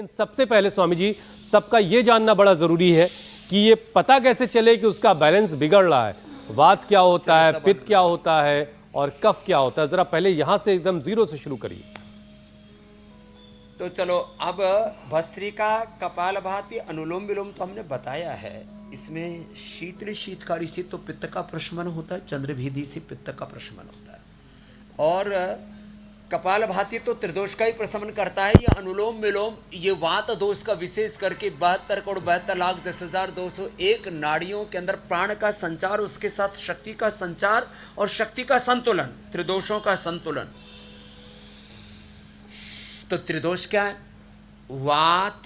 लेकिन सबसे पहले स्वामी जी, सबका ये जानना बड़ा जरूरी है कि ये पता कैसे चले कि उसका बैलेंस बिगड़ रहा है। वात क्या होता है, पित्त क्या होता है और कफ क्या होता है, जरा पहले यहां से एकदम जीरो से शुरू करिए। तो चलो, अब भस्त्रिका, कपालभाति, अनुलोम विलोम तो हमने बताया है। इसमें शीतल शीतकारी से तो पित्त का प्रशमन होता है, चंद्रभेदी से पित्त का प्रशमन होता है, और कपालभाति तो त्रिदोष का ही प्रशमन करता है। ये अनुलोम विलोम ये वात दोष का विशेष करके 72,72,10,201 नाड़ियों के अंदर प्राण का संचार, उसके साथ शक्ति का संचार और शक्ति का संतुलन, त्रिदोषों का संतुलन। तो त्रिदोष क्या है? वात,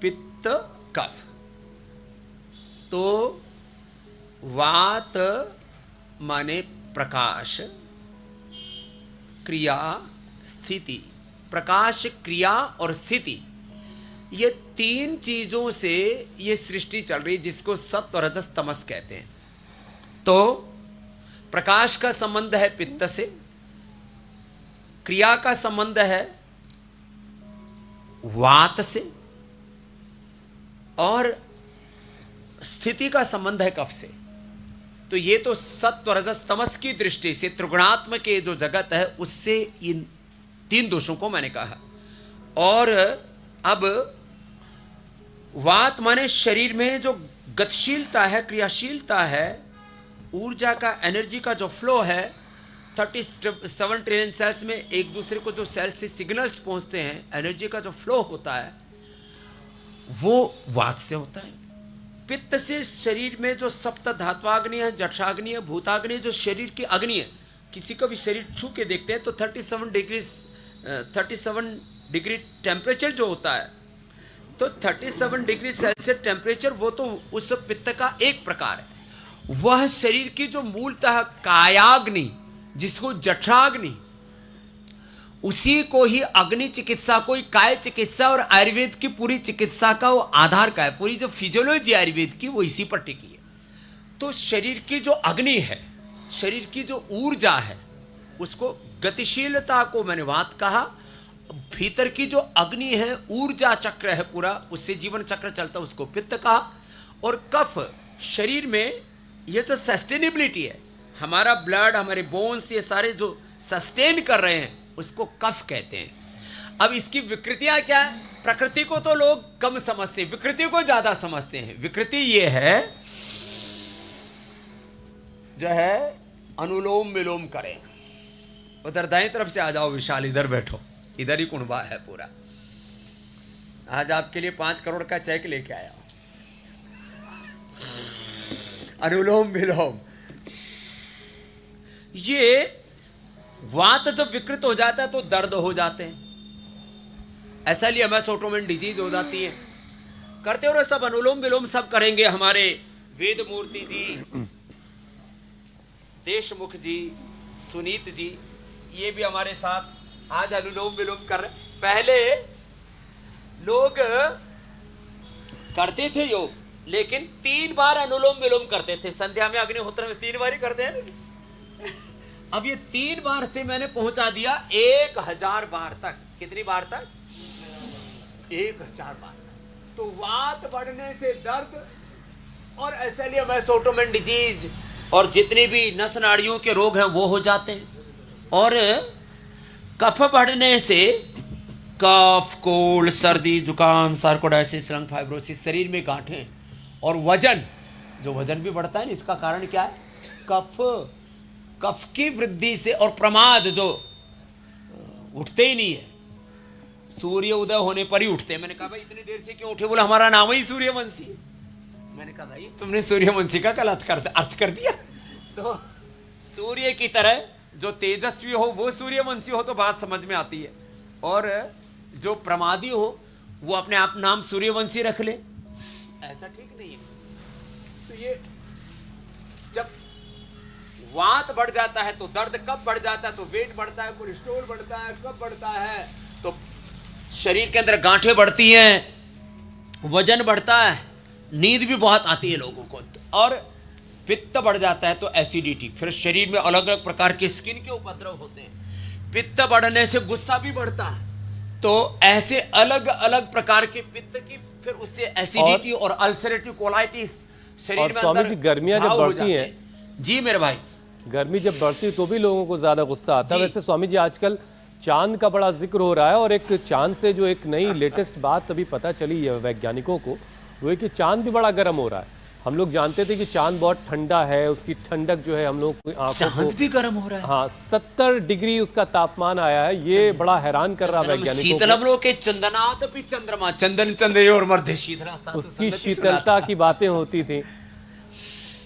पित्त, कफ। तो वात माने प्रकाश, क्रिया, स्थिति। प्रकाश, क्रिया और स्थिति, ये तीन चीजों से ये सृष्टि चल रही है, जिसको सत्व, रजस, तमस कहते हैं। तो प्रकाश का संबंध है पित्त से, क्रिया का संबंध है वात से, और स्थिति का संबंध है कफ से। तो ये तो सत्व, रजस, तमस की दृष्टि से त्रिगुणात्मक के जो जगत है उससे इन तीन दोषों को मैंने कहा। और अब वात माने शरीर में जो गतिशीलता है, क्रियाशीलता है, ऊर्जा का, एनर्जी का जो फ्लो है, 37 ट्रिलियन सेल्स में एक दूसरे को जो सेल से सिग्नल्स पहुंचते हैं, एनर्जी का जो फ्लो होता है वो वात से होता है। पित्त से शरीर में जो सप्त धात्वाग्नि है, जठराग्नि है, भूताग्नि है, जो शरीर की अग्नि है, किसी का भी शरीर छू के देखते हैं तो 37 डिग्री टेम्परेचर जो होता है, तो 37 डिग्री सेल्सियस टेम्परेचर, वो तो उस पित्त का एक प्रकार है। वह शरीर की जो मूलतः कायाग्नि, जिसको जठराग्नि, उसी को ही अग्नि चिकित्सा को ही काय चिकित्सा और आयुर्वेद की पूरी चिकित्सा का वो आधार का है। पूरी जो फिजियोलॉजी आयुर्वेद की वो इसी पर टिकी है। तो शरीर की जो अग्नि है, शरीर की जो ऊर्जा है, उसको गतिशीलता को मैंने वात कहा। भीतर की जो अग्नि है, ऊर्जा चक्र है पूरा, उससे जीवन चक्र चलता है, उसको पित्त कहा। और कफ, शरीर में ये जो सस्टेनेबिलिटी है, हमारा ब्लड, हमारे बोन्स, ये सारे जो सस्टेन कर रहे हैं, उसको कफ कहते हैं। अब इसकी विकृतियां क्या है? प्रकृति को तो लोग कम समझते हैं, विकृति को ज्यादा समझते हैं। विकृति ये है जो है अनुलोम विलोम करें। उधर दाएं तरफ से आ जाओ विशाल, इधर बैठो, इधर ही कुंभा है पूरा। आज आपके लिए 5 करोड़ का चेक लेके आया हूं। अनुलोम विलोम, ये वात जब विकृत हो जाता है तो दर्द हो जाते हैं, ऐसा लिए MS ऑटोमेन डिजीज हो जाती है। करते हो सब अनुलोम विलोम सब करेंगे। हमारे वेद मूर्ति जी, देशमुख जी, सुनीत जी, ये भी हमारे साथ आज अनुलोम विलोम कर रहे। पहले लोग करते थे योग, लेकिन 3 बार अनुलोम विलोम करते थे। संध्या में, अग्निहोत्र में 3 बार ही करते हैं ना। अब ये 3 बार से मैंने पहुंचा दिया 1000 बार तक। कितनी बार तक? 1000 बार तक। तो वात बढ़ने से दर्द, और ऐसे लिए MS ऑटोमेन डिजीज और जितने भी नस नाड़ियों के रोग हैं वो हो जाते हैं। और कफ बढ़ने से कफ, कोल्ड, सर्दी, जुकाम, सार्कोडायसिस, लंग फाइब्रोसिस, शरीर में गांठें, और वजन, जो वजन भी बढ़ता है ना, इसका कारण क्या है? कफ की वृद्धि से। और प्रमाद, जो उठते ही नहीं है, सूर्य उदय होने पर ही उठते हैं। मैंने कहा भाई इतनी देर से क्यों उठे? बोला हमारा नाम ही सूर्यवंशी। मैंने कहा भाई तुमने सूर्यवंशी का कल अर्थ कर दिया। तो सूर्य की तरह जो तेजस्वी हो वो सूर्यवंशी हो तो बात समझ में आती है, और जो प्रमादी हो वो अपने आप नाम सूर्यवंशी रख ले, ऐसा ठीक नहीं है। तो ये जब वात बढ़ जाता है तो दर्द कब बढ़ जाता है? तो वेट बढ़ता है, कोलेस्ट्रॉल बढ़ता है। कब बढ़ता है? तो शरीर के अंदर गांठें बढ़ती हैं, वजन बढ़ता है, नींद भी बहुत आती है लोगों को, और पित्त बढ़ जाता है तो एसिडिटी। फिर शरीर में अलग अलग प्रकार के स्किन के उपद्रव होते हैं। पित्त बढ़ने से गुस्सा भी बढ़ता है, तो ऐसे अलग अलग प्रकार के पित्त की फिर उससे एसिडिटी और अल्सरेटिव कोलाइटिस शरीर और में स्वामी अंदर जी, गर्मियां जब घाव हो बढ़ती जाते हैं, जी मेरे भाई, गर्मी जब बढ़ती तो भी लोगों को ज्यादा गुस्सा आता है। जी। वैसे स्वामी जी, आजकल चांद का बड़ा जिक्र हो रहा है, और एक चांद से जो एक नई लेटेस्ट बात अभी पता चली है वैज्ञानिकों को, वो है कि चांद भी बड़ा गर्म हो रहा है। हम लोग जानते थे कि चांद बहुत ठंडा है, उसकी ठंडक जो है हम लोग की आंखों चांद को, भी गर्म हो रहा है। हाँ 70 डिग्री उसका तापमान आया है। ये बड़ा हैरान कर रहा है वैज्ञानिकों को। शीतलम लोके चंदनात भी चंद्रमा चंदन चंद्र और मध्य शीतला साथ उसकी संगति शीतलता की बातें होती थी।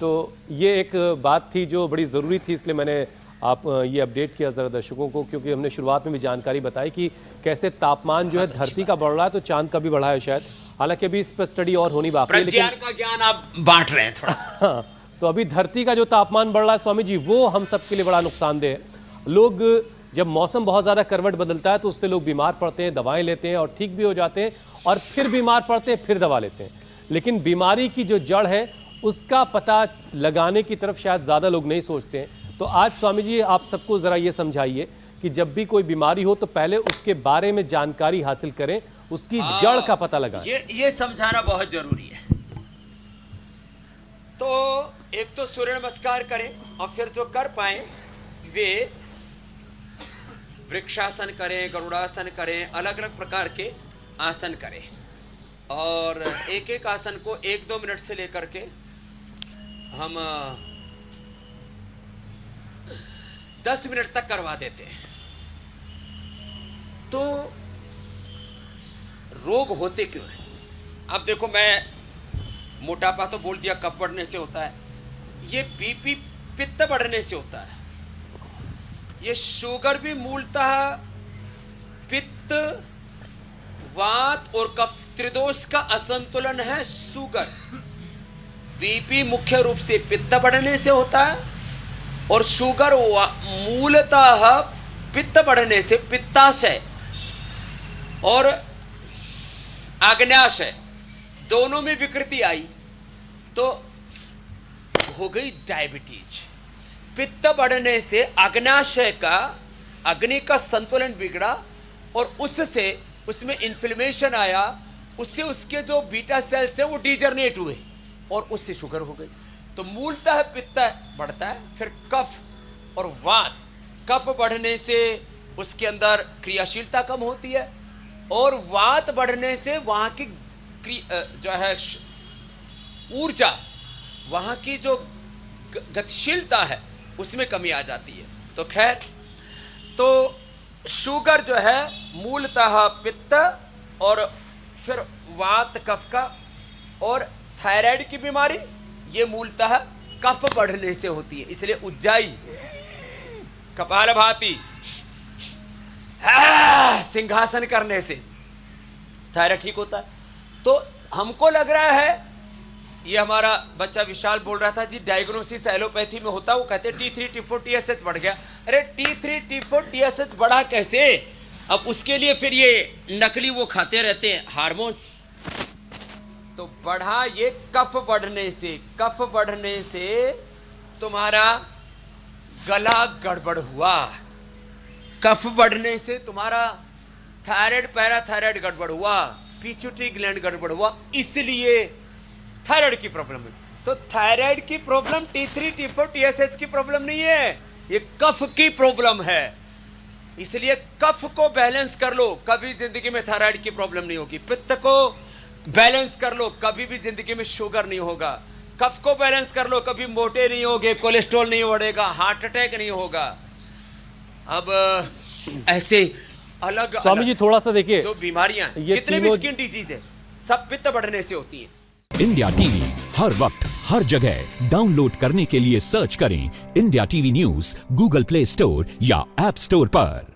तो ये एक बात थी जो बड़ी ज़रूरी थी, इसलिए मैंने आप ये अपडेट किया ज़रा दर्शकों को, क्योंकि हमने शुरुआत में भी जानकारी बताई कि कैसे तापमान जो है धरती का बढ़ रहा है, तो चांद का भी बढ़ा है शायद। हालांकि अभी इस पर स्टडी और होनी बाकी है, लेकिन प्रज्ञान का ज्ञान आप बांट रहे हैं थोड़ा। हाँ, तो अभी धरती का जो तापमान बढ़ रहा है स्वामी जी, वो हम सबके लिए बड़ा नुकसानदेह है। लोग जब मौसम बहुत ज़्यादा करवट बदलता है तो उससे लोग बीमार पड़ते हैं, दवाएं लेते हैं और ठीक भी हो जाते हैं, और फिर बीमार पड़ते हैं, फिर दवा लेते हैं। लेकिन बीमारी की जो जड़ है उसका पता लगाने की तरफ शायद ज़्यादा लोग नहीं सोचते हैं। तो आज स्वामी जी, आप सबको ज़रा ये समझाइए कि जब भी कोई बीमारी हो तो पहले उसके बारे में जानकारी हासिल करें, उसकी जड़ का पता लगाएं। ये समझाना बहुत जरूरी है। तो एक तो सूर्य नमस्कार करें, और फिर जो कर पाए वे वृक्षासन करें, गरुड़ासन करें, अलग अलग प्रकार के आसन करें, और एक एक आसन को 1-2 मिनट से लेकर के हम 10 मिनट तक करवा देते हैं। तो रोग होते क्यों हैं? अब देखो, मैं मोटापा तो बोल दिया कफ बढ़ने से होता है, ये बीपी पित्त बढ़ने से होता है, ये शुगर भी मूलतः पित्त, वात और कफ त्रिदोष का असंतुलन है शुगर। बीपी मुख्य रूप से पित्त बढ़ने से होता है, और शुगर मूलतः पित्त बढ़ने से पित्ताशय और आग्नेयाशय दोनों में विकृति आई तो हो गई डायबिटीज। पित्त बढ़ने से आग्नेयाशय का, अग्नि का संतुलन बिगड़ा, और उससे उसमें इन्फ्लेमेशन आया, उससे उसके जो बीटा सेल्स हैं वो डिजनरेट हुए, और उससे शुगर हो गई। तो मूलतः पित्त बढ़ता है, फिर कफ और वात। कफ बढ़ने से उसके अंदर क्रियाशीलता कम होती है, और वात बढ़ने से वहां की जो है ऊर्जा, वहां की जो गतिशीलता है उसमें कमी आ जाती है। तो खैर, तो शुगर जो है मूलतः पित्त, और फिर वात कफ का, और थायराइड की बीमारी ये मूलतः कफ बढ़ने से होती है। इसलिए उज्जाई, कपालभाति, सिंहासन करने से थायराइड ठीक होता है। तो हमको लग रहा है, ये हमारा बच्चा विशाल बोल रहा था जी, डायग्नोसिस एलोपैथी में होता है, वो कहते हैं T3 T4 TSH बढ़ गया। अरे T3 T4 TSH बढ़ा कैसे? अब उसके लिए फिर ये नकली वो खाते रहते हैं हार्मोन्स। तो बढ़ा ये कफ बढ़ने से। कफ बढ़ने से तुम्हारा गला गड़बड़ हुआ, कफ बढ़ने से तुम्हारा थायराइड, पैराथायराइड गड़बड़ हुआ, पिट्यूटरी ग्लैंड गड़बड़ हुआ, इसलिए थायराइड की प्रॉब्लम है। तो थायराइड की प्रॉब्लम T3 T4 TSH की प्रॉब्लम नहीं है, ये कफ की प्रॉब्लम है। इसलिए कफ को बैलेंस कर लो, कभी जिंदगी में थायराइड की प्रॉब्लम नहीं होगी। पित्त को बैलेंस कर लो, कभी भी जिंदगी में शुगर नहीं होगा। कफ को बैलेंस कर लो, कभी मोटे नहीं होगे, कोलेस्ट्रॉल नहीं बढ़ेगा, हार्ट अटैक नहीं होगा। अब ऐसे अलग स्वामी जी थोड़ा सा देखिए, जो बीमारियां, जितने भी स्किन डिजीज है, सब पित्त बढ़ने से होती है। इंडिया टीवी हर वक्त हर जगह डाउनलोड करने के लिए सर्च करें India TV news Google play store या ऐप स्टोर पर।